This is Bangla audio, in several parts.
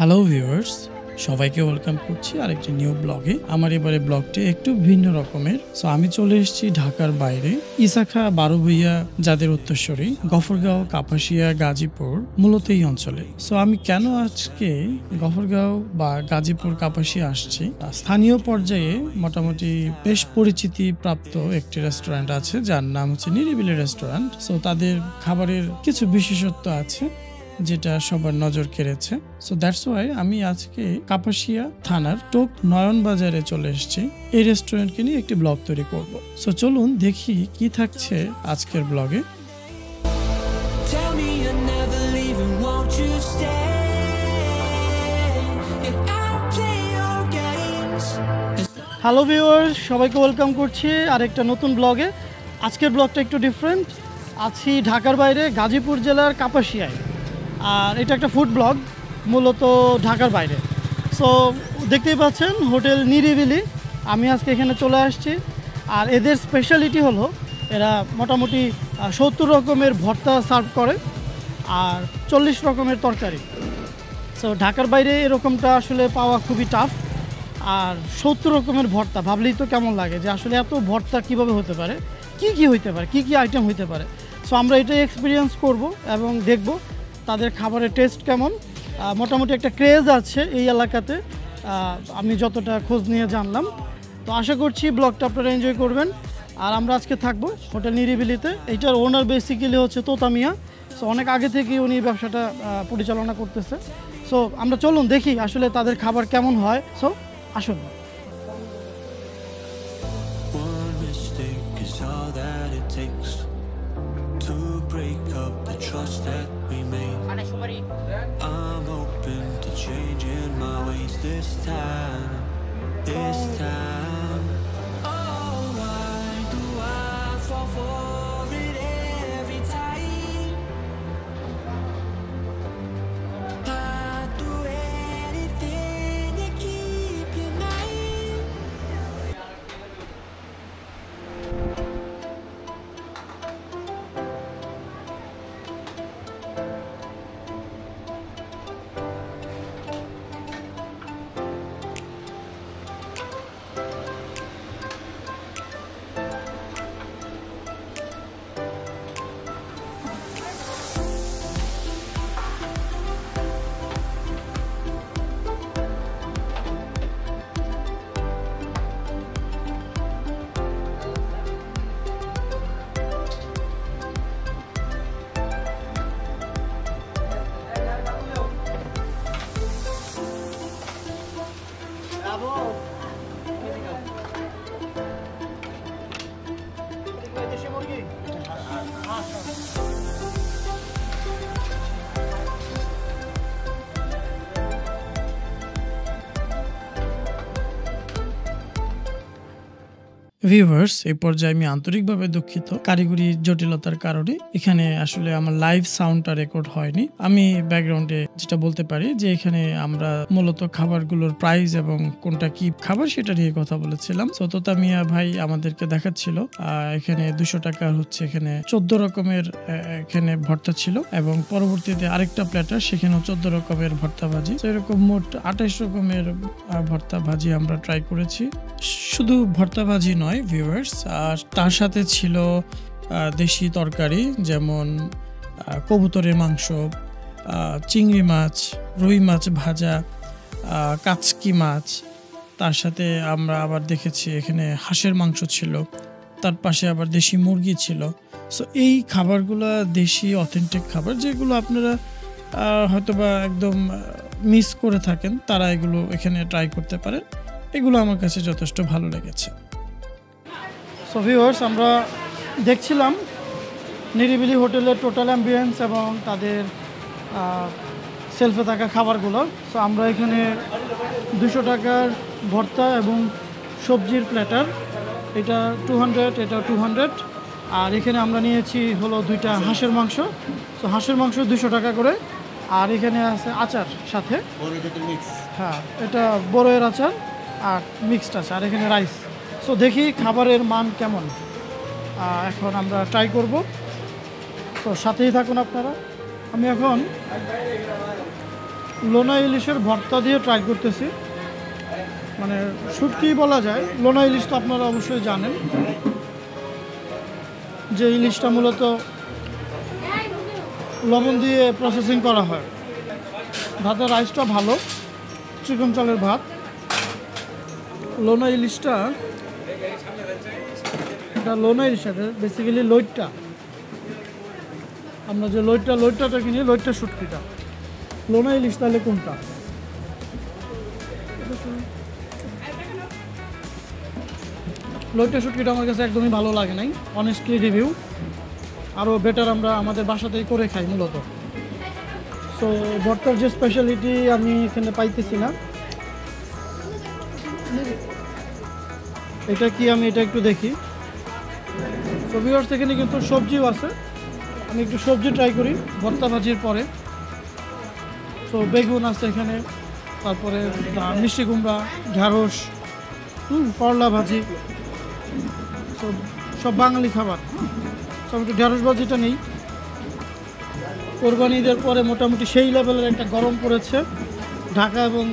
হ্যালো ভিউয়ার্স, সবাইকে ওয়েলকাম করছি আরেকটি নিউ ব্লগে। আমার এবারে ব্লগটি একটু ভিন্ন রকমের। সো আমি চলে এসেছি ঢাকার বাইরে, ইসাখা, বারোভূঁইয়া, যাদের উত্তরসূরি, গফরগাঁও, কাপাসিয়া, গাজীপুর, মূলত এই অঞ্চলে। সো আমি কেন আজকে গফরগাঁও বা গাজীপুর, কাপাসিয়া আসছি? স্থানীয় পর্যায়ে মোটামুটি বেশ পরিচিতি প্রাপ্ত একটি রেস্টুরেন্ট আছে, যার নাম হচ্ছে নিরিবিলি রেস্টুরেন্ট। সো তাদের খাবারের কিছু বিশেষত্ব আছে যেটা সবার নজর কেড়েছে। সো দ্যাটস ওয়াই আমি আজকে কাপাসিয়া থানার টোক নয়ন বাজারে চলে এসেছি এই রেস্টুরেন্টকে নিয়ে একটি ব্লগ তৈরি করব। সো চলুন দেখি কি থাকছে আজকের ব্লগে। হ্যালো ভিউয়ার্স, সবাইকে ওয়েলকাম করছি আরেকটা নতুন ব্লগে। আজকের ব্লগটা একটু ডিফারেন্ট। আছি ঢাকার বাইরে, গাজীপুর জেলার কাপাসিয়ায়। আর এটা একটা ফুড ব্লগ, মূলত ঢাকার বাইরে। সো দেখতেই পাচ্ছেন হোটেল নিরিবিলি, আমি আজকে এখানে চলে আসছি। আর এদের স্পেশালিটি হলো এরা মোটামুটি 70 রকমের ভর্তা সার্ভ করে আর 40 রকমের তরকারি। সো ঢাকার বাইরে এরকমটা আসলে পাওয়া খুবই টাফ। আর 70 রকমের ভর্তা, ভাবলেই তো কেমন লাগে যে আসলে এত ভর্তা কীভাবে হতে পারে, কি হইতে পারে, কি আইটেম হইতে পারে। সো আমরা এটাই এক্সপিরিয়েন্স করব এবং দেখব তাদের খাবারের টেস্ট কেমন। মোটামুটি একটা ক্রেজ আছে এই এলাকাতে, আমি যতটা খোঁজ নিয়ে জানলাম। তো আশা করছি ব্লগটা আপনারা এনজয় করবেন। আর আমরা আজকে থাকবো হোটেল নিরিবিলিতে। এইটার ওনার বেসিক্যালি হচ্ছে তোতা মিয়া। সো অনেক আগে থেকেই উনি ব্যবসাটা পরিচালনা করতেছে। সো আমরা চলুন দেখি আসলে তাদের খাবার কেমন হয়। সো আসুন। I'm open to changing my ways this time. Oh, why do I fall for it every time? I'd do anything to keep you mine. Viewers, এই পর্যায়ে আমি আন্তরিকভাবে দুঃখিত। কারিগরি জটিলতার কারণে এখানে আসলে আমার লাইভ সাউন্ডটা রেকর্ড হয়নি। আমি ব্যাকগ্রাউন্ডে যেটা বলতে পারি যে এখানে আমরা মূলত খাবারগুলোর প্রাইস এবং কোনটা কি খাবার সেটা নিয়ে কথা বলেছিলাম। তোতা মিয়া ভাই আমাদেরকে দেখাচ্ছিল এখানে 200 টাকা হচ্ছে এখানে 14 রকমের এখানে ভর্তা ছিল এবং পরবর্তীতে আরেকটা প্ল্যাটার, সেখানেও 14 রকমের ভর্তা ভাজি। এরকম মোট 28 রকমের ভর্তা ভাজি আমরা ট্রাই করেছি। শুধু ভর্তা ভাজি নয় ভিউয়ার্স, আর তার সাথে ছিল দেশি তরকারি, যেমন কবুতরের মাংস, চিংড়ি মাছ, রুই মাছ ভাজা, কাচকি মাছ। তার সাথে আমরা আবার দেখেছি এখানে হাঁসের মাংস ছিল, তার পাশে আবার দেশি মুরগি ছিল। সো এই খাবারগুলো দেশি অথেন্টিক খাবার, যেগুলো আপনারা হয়তোবা একদম মিস করে থাকেন, তারা এগুলো এখানে ট্রাই করতে পারেন। এগুলো আমার কাছে যথেষ্ট ভালো লেগেছে। সো ভিউয়ার্স, আমরা দেখছিলাম নিরিবিলি হোটেলের টোটাল অ্যাম্বিয়েন্স এবং তাদের সেলফে থাকা খাবারগুলো। সো আমরা এখানে 200 টাকার ভর্তা এবং সবজির প্ল্যাটার, এটা 200, এটা 200। আর এখানে আমরা নিয়েছি হলো 2টা হাঁসের মাংস। সো হাঁসের মাংস 200 টাকা করে। আর এখানে আছে আচার সাথে, হ্যাঁ এটা বড়ের আচার আর মিক্সড আছে, আর এখানে রাইস। সো দেখি খাবারের মান কেমন, এখন আমরা ট্রাই করব। সো সাথেই থাকুন আপনারা। আমি এখন লোনা ইলিশের ভর্তা দিয়ে ট্রাই করতেছি। মানে শুটকি বলা যায়, লোনা ইলিশ তো আপনারা অবশ্যই জানেন যে ইলিশটা মূলত লবণ দিয়ে প্রসেসিং করা হয়। ভাতের রাইসটা ভালো, চিকন চালের ভাত। লোনা ইলিশটা, এটা লোনা ইলিশ, এটা বেসিক্যালি লইট্টা। আমরা যে লইট্টাটা কিনি, লইট্টা শুটকিটা। লোনা ইলিশ তাহলে কোনটা? লইট্টা শুটকিটা আমার কাছে একদমই ভালো লাগে নাই, অনেস্টলি রিভিউ। আরও বেটার আমরা আমাদের বাসাতেই করে খাই মূলত। সো ভর্তার যে স্পেশালিটি আমি এখানে পাইতেছি না। এটা কি, আমি এটা একটু দেখি। সো ভিউয়ার্স, এখানে কিন্তু সবজিও আছে। আমি একটু সবজি ট্রাই করি ভর্তা ভাজির পরে। সো বেগুন আছে এখানে, তারপরে মিষ্টি কুমড়া, ঢ্যাঁড়স, করলা ভাজি, সব বাঙালি খাবার। সব একটু ঢ্যাঁড়স ভাজিটা নেই। কোরবানি ঈদের পরে মোটামুটি সেই লেভেলের একটা গরম পড়েছে ঢাকা এবং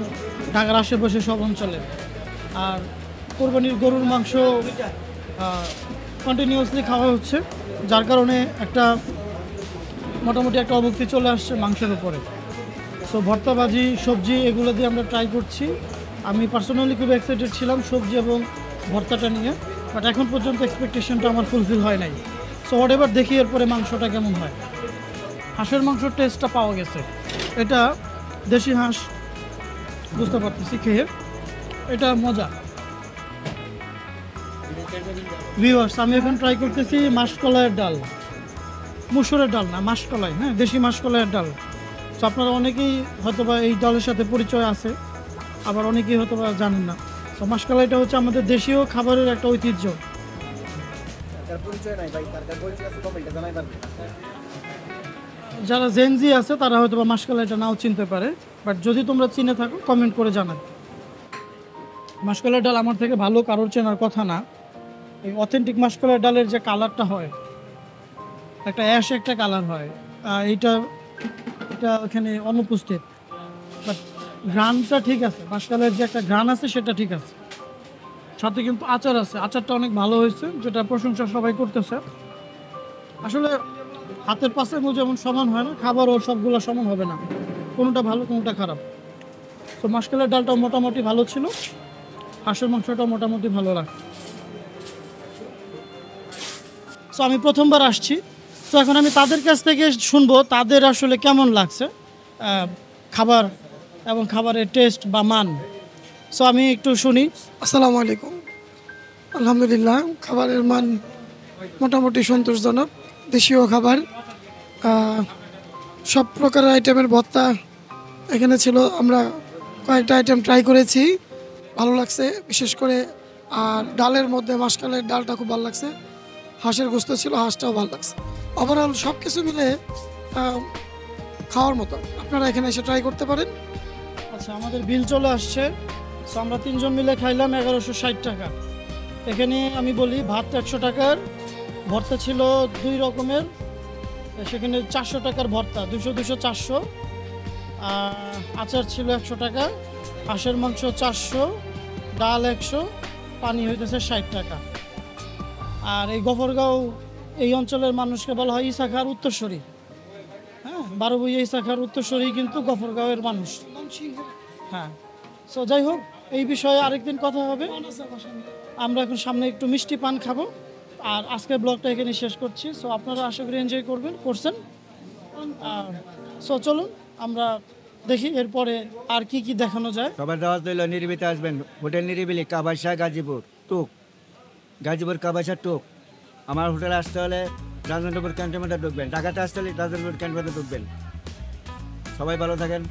ঢাকার আশেপাশে সব অঞ্চলে। আর কোরবানির গরুর মাংস কন্টিনিউয়াসলি খাওয়া হচ্ছে, যার কারণে একটা মোটামুটি একটা অভক্তি চলে আসছে মাংসের উপরে। সো ভর্তা ভাজি সবজি এগুলো দিয়ে আমরা ট্রাই করছি। আমি পার্সোনালি খুব এক্সাইটেড ছিলাম সবজি এবং ভর্তাটা নিয়ে, বাট এখন পর্যন্ত এক্সপেকটেশনটা আমার ফুলফিল হয় নাই। সো হোয়াট এভার, দেখি এরপরে মাংসটা কেমন হয়। হাঁসের মাংসর টেস্টটা পাওয়া গেছে, এটা দেশি হাঁস, বুঝতে পারতেছি খেয়ে, এটা মজা। ভিউয়ার্স, আমি এখন ট্রাই করতেছি মাসকলাইয়ের ডাল, মুসুরের ডাল না, মাসকলাই, হ্যাঁ, দেশি মাসকলাইয়ের ডাল। সো আপনারা অনেকেই হয়তোবা এই ডালের সাথে পরিচয় আছে, আবার অনেকেই হয়তোবা জানেন না। তো মাসকলাইটা হচ্ছে আমাদের দেশীয় খাবারের একটা ঐতিহ্য। যারা জেনজি আছে তারা হয়তোবা মাসকলাইটা নাও চিনতে পারে, বাট যদি তোমরা চিনে থাকো কমেন্ট করে জানাবে। মাসকলাইয়ের ডাল আমার থেকে ভালো কারোর চেনার কথা না। এই অথেন্টিক মাসকলাইয়ের ডালের যে কালারটা হয়, একটা অ্যাশ একটা কালার হয়, এটা ওখানে অনুপস্থিত। বাট ঘ্রাণটা ঠিক আছে, মাসকলাইয়ের যে একটা ঘ্রাণ আছে সেটা ঠিক আছে। সাথে কিন্তু আচার আছে, আচারটা অনেক ভালো হয়েছে, যেটা প্রশংসা সবাই করতেছে। আসলে হাতের পাশে যেমন সমান হয় না, খাবারও সবগুলো সমান হবে না, কোনোটা ভালো কোনোটা খারাপ। তো মাসকলাইয়ের ডালটাও মোটামুটি ভালো ছিল, হাঁসের মাংসটাও মোটামুটি ভালো লাগে। সো আমি প্রথমবার আসছি, তো এখন আমি তাদের কাছ থেকে শুনবো তাদের আসলে কেমন লাগছে খাবার এবং খাবারের টেস্ট বা মান। সো আমি একটু শুনি। আসসালামু আলাইকুম। আলহামদুলিল্লাহ, খাবারের মান মোটামুটি সন্তোষজনক। দেশীয় খাবার, সব প্রকারের আইটেমের ভর্তা এখানে ছিল। আমরা কয়েকটা আইটেম ট্রাই করেছি, ভালো লাগছে বিশেষ করে। আর ডালের মধ্যে মাসকলাইয়ের ডালটা খুব ভালো লাগছে, হাঁসের গোস্ত ছিল, হাঁসটাও ভালো লাগছে। ওভারঅল সব কিছু মিলে খাওয়ার মতো, আপনারা এখানে এসে ট্রাই করতে পারেন। আচ্ছা, আমাদের বিল চলে আসছে। সো আমরা তিনজন মিলে খাইলাম 1160 টাকা। এখানে আমি বলি ভাত 100 টাকার, ভর্তা ছিল 2 রকমের, সেখানে 400 টাকার ভর্তা, 200 400। আচার ছিল 100 টাকা, হাঁসের মাংস 400, ডাল 100, পানি হইতেছে 60 টাকা। আর এই গফরগাঁও এই অঞ্চলের মানুষকে বলা হয় ইসাখার উত্তরসূরি। হ্যাঁ, 12 ভূঁইয়া ইসাখার উত্তরসূরি কিন্তু গফরগাঁওয়ের মানুষ। হ্যাঁ, সো যাই হোক, এই বিষয়ে আরেকদিন কথা হবে। আমরা এখন সামনে একটু মিষ্টি পান খাবো। আর আজকের ব্লগটা এখানে শেষ করছি। সো আপনারা আশা করি এনজয় করছেন। সো চলুন আমরা দেখি এরপরে আর কি কি দেখানো যায়। সবার দাওয়াত রইল, নিরিবিলিতে আসবেন। হোটেল নিরিবিলি, কাবাসা, গাজীপুর টুক, গাজীপুর কাবাসা টুক। আমার হোটেলে আসতে হলে রাজেন্দ্রপুর ক্যান্টনমেন্টে ঢুকবেন, ঢাকাতে আসতে হলে রাজেন্দ্রপুর ক্যান্টনমেন্টে ঢুকবেন। সবাই ভালো থাকেন।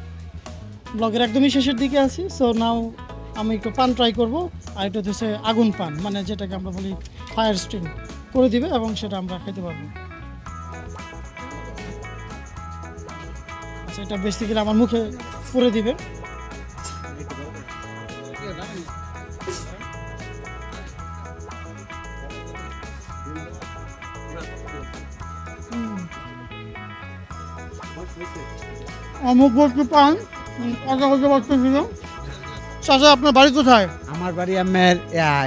ব্লগের একদমই শেষের দিকে আছি। সো নাও আমি একটু পান ট্রাই করব। আর এটা হচ্ছে আগুন পান, মানে যেটাকে আমরা বলি ফায়ার স্টিং করে দিবে এবং সেটা আমরা খেতে পারবো। আচ্ছা, এটা বেসিক্যালি আমার মুখে পুরে দিবে। অমুক বস্তু পান কথা বলতে পারতেছি না। চাচা আপনার বাড়ি কোথায়? আমার বাড়ি আমার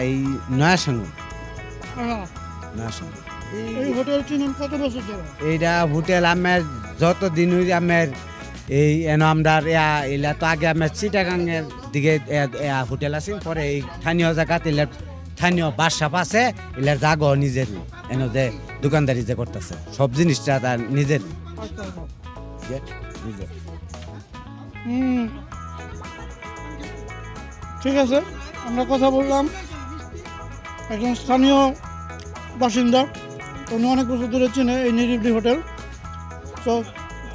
এই নয়াসঙ্গ হ্যাঁ, নয়াসঙ্গ এই হোটেল চিনেন কত বছর ধরে? এইটা হোটেল আমার যতদিন আমার এই এন আমরা এলা তো আগে আমার চিটাগাংয়ের দিকে হোটেল আছে, পরে এই স্থানীয় জায়গাতে এলার স্থানীয় বাসাপ আছে, এলার জাগো নিজের এনে যে দোকানদারি যে করতেছে সব জিনিসটা তার নিজের নিজের। হুম, ঠিক আছে, আমরা কথা বললাম একজন স্থানীয় বাসিন্দা, উনি অনেক বছর ধরে চিনে এই নিরিবিলি হোটেল। তো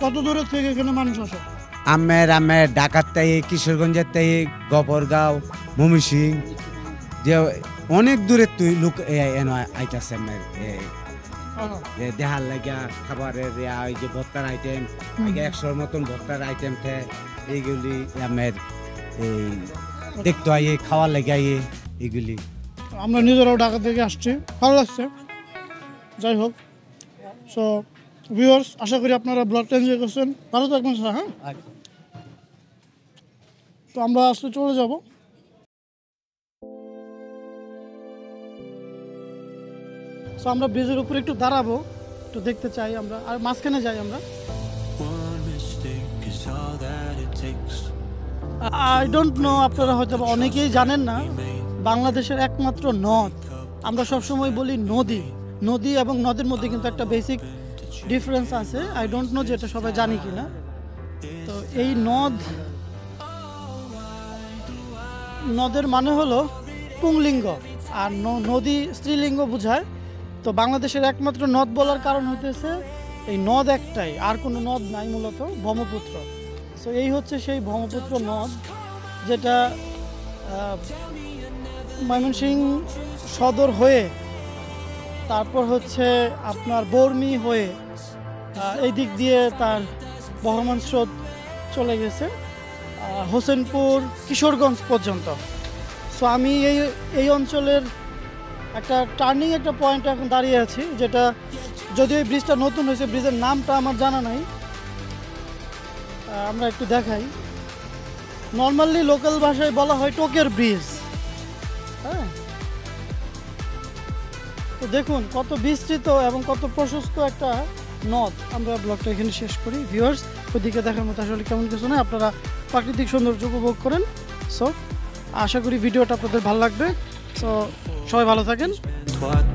কত দূরের থেকে এখানে মানুষ আসে? আমার ঢাকার তাই, কিশোরগঞ্জের তাই, গফরগাঁও, ময়মনসিং যে অনেক দূরের তুই লোক এনে আইতাছে আমার দেহার লাগিয়া খাবারের ওই যে ভর্তার আইটেম, 100 মতন ভর্তার আইটেম এইগুলি আমার এই দেখতে আইয়ে খাওয়ার লাগে আইয়ে এগুলি। আমরা নিজেরাও ঢাকা থেকে আসছি, ভালো লাগছে। যাই হোক, সো ভিউয়ার্স, আশা করি আপনারা ব্লগটা এনজয় করছেন। ভালো থাকবেন স্যার। হ্যাঁ, তো আমরা আসলে চলে যাব। সো আমরা ব্রিজের উপরে একটু দাঁড়াবো, একটু দেখতে চাই আমরা, আর মাঝখানে যাই আমরা। One mistake is all that it takes. I don't know, আপনারা হয়তো বা অনেকেই জানেন না, বাংলাদেশের একমাত্র নদ, আমরা সবসময় বলি নদী, নদী এবং নদের মধ্যে কিন্তু একটা বেসিক ডিফারেন্স আছে। আই ডোন্ট নো যে এটা সবাই জানি কি না। তো এই নদের মানে হলো পুংলিঙ্গ, আর নদী স্ত্রীলিঙ্গ বোঝায়। তো বাংলাদেশের একমাত্র নদ বলার কারণ হইতেছে এই নদ একটাই, আর কোনো নদ নাই, মূলত ব্রহ্মপুত্র। সো এই হচ্ছে সেই ব্রহ্মপুত্র নদ, যেটা ময়মনসিংহ সদর হয়ে, তারপর হচ্ছে আপনার বর্মি হয়ে এই দিক দিয়ে তার বহমান স্রোত চলে গেছে হোসেনপুর, কিশোরগঞ্জ পর্যন্ত। সো আমি এই অঞ্চলের একটা টার্নিং একটা পয়েন্টে এখন দাঁড়িয়ে আছি, যেটা যদিও এই ব্রিজটা নতুন হয়েছে, ব্রিজের নামটা আমার জানা নাই। আমরা একটু দেখাই, নর্মালি লোকাল ভাষায় বলা হয় টোকের ব্রিজ। হ্যাঁ, তো দেখুন কত বিস্তৃত এবং কত প্রশস্ত একটা নদ। আমরা ব্লগটা এখানে শেষ করি। ভিউয়ার্স, ওইদিকে দেখার মতো আসলে কেমন কিছু নয়, আপনারা প্রাকৃতিক সৌন্দর্য উপভোগ করেন। সো আশা করি ভিডিওটা আপনাদের ভালো লাগবে। সো সবাই ভালো থাকেন। What